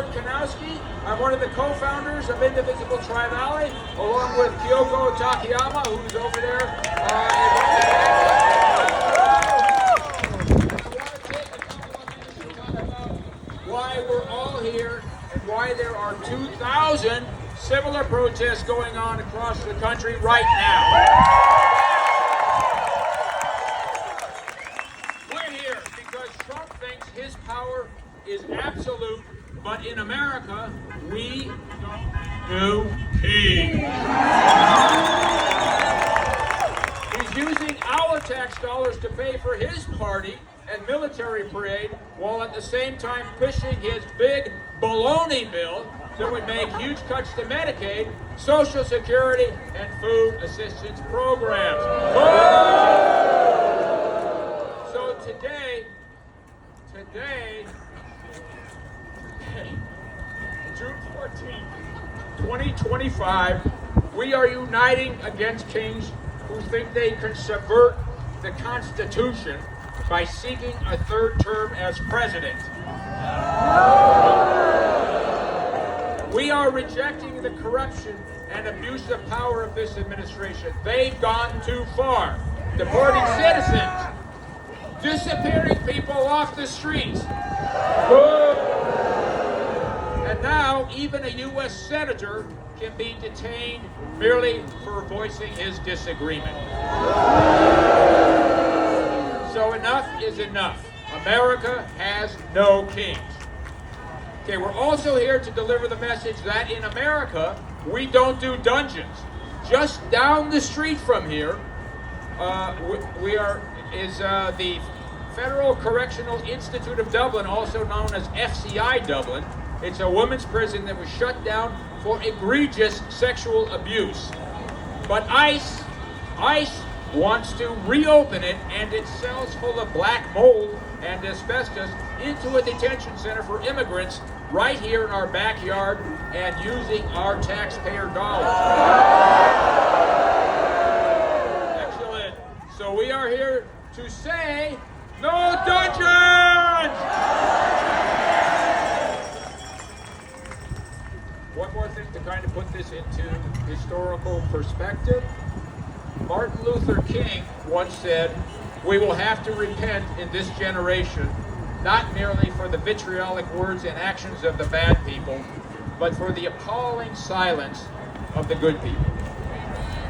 Kanowski. I'm one of the co-founders of Indivisible Tri-Valley, along with Kyoko Takayama, who's over there. I want to take a couple of minutes to talk about why we're all here and why there are 2,000 similar protests going on across the country right now. We're here because Trump thinks his power is absolute. But in America, we don't do kings. He's using our tax dollars to pay for his party and military parade, while at the same time pushing his big baloney bill that would make huge cuts to Medicaid, Social Security, and food assistance programs. So today, June 14th, 2025, we are uniting against kings who think they can subvert the Constitution by seeking a third term as president. We are rejecting the corruption and abuse of power of this administration. They've gone too far, deporting citizens, disappearing people off the streets. And now, even a U.S. senator can be detained merely for voicing his disagreement. So enough is enough. America has no kings. Okay, we're also here to deliver the message that in America, we don't do dungeons. Just down the street from here, the Federal Correctional Institute of Dublin, also known as FCI Dublin. It's a women's prison that was shut down for egregious sexual abuse. But ICE wants to reopen it and its cells full of black mold and asbestos into a detention center for immigrants right here in our backyard and using our taxpayer dollars. Excellent. So we are here to say, no dungeons! One more thing to kind of put this into historical perspective. Martin Luther King once said, we will have to repent in this generation, not merely for the vitriolic words and actions of the bad people, but for the appalling silence of the good people.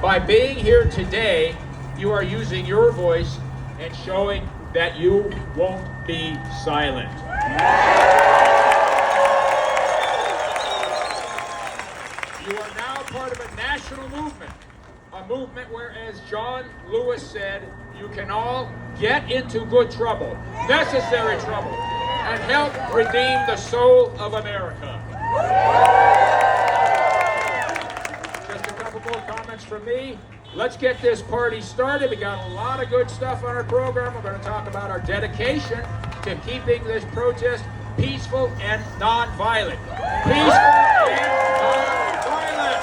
By being here today, you are using your voice and showing that you won't be silent. You are now part of a national movement, a movement where, as John Lewis said, you can all get into good trouble, necessary trouble, and help redeem the soul of America. Just a couple more comments from me. Let's get this party started. We got a lot of good stuff on our program. We're going to talk about our dedication to keeping this protest peaceful and non-violent. Peaceful and non-violent.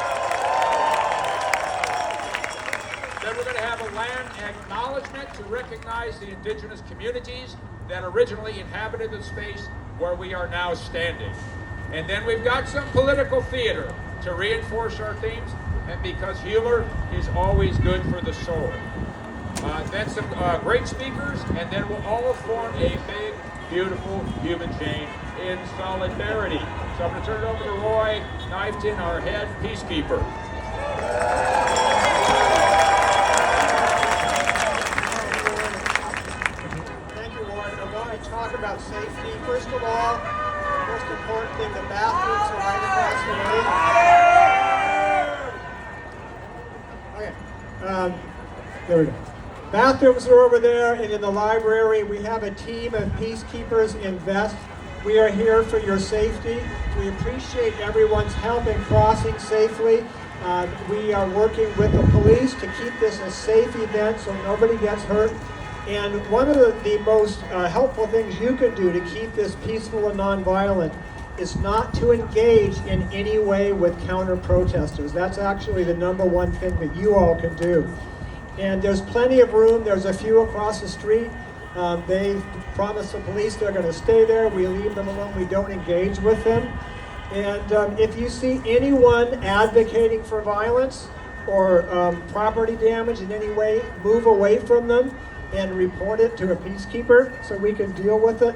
Then we're going to have a land acknowledgement to recognize the indigenous communities that originally inhabited the space where we are now standing. And then we've got some political theater to reinforce our themes, and because humor is always good for the soul. Then some great speakers, and then we'll all form a big, beautiful human chain in solidarity. So I'm going to turn it over to Roy Knifton, our head peacekeeper. Thank you, Roy. We're going to talk about safety. First of all, the most important thing, the bathrooms are right across the way. There we go. Bathrooms are over there, and in the library we have a team of peacekeepers in vests. We are here for your safety. We appreciate everyone's help in crossing safely. We are working with the police to keep this a safe event so nobody gets hurt. And one of the most helpful things you can do to keep this peaceful and nonviolent is not to engage in any way with counter-protesters. That's actually the number one thing that you all can do. And there's plenty of room. There's a few across the street. They promise the police they're going to stay there. We leave them alone. We don't engage with them. And if you see anyone advocating for violence or property damage in any way, move away from them and report it to a peacekeeper so we can deal with it.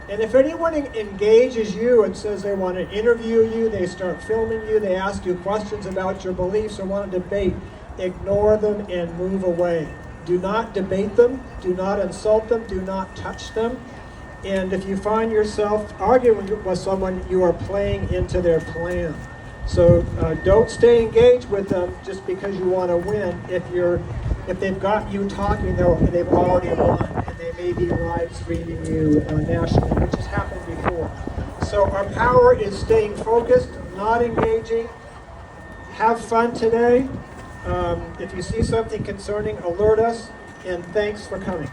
And if anyone engages you and says they want to interview you, they start filming you, they ask you questions about your beliefs or want to debate, ignore them and move away. Do not debate them, do not insult them, do not touch them. And if you find yourself arguing with someone, you are playing into their plan. So don't stay engaged with them just because you want to win. If they've got you talking, they've already won, and they may be live streaming you nationally, which has happened before. So our power is staying focused, not engaging. Have fun today. If you see something concerning, alert us, and thanks for coming.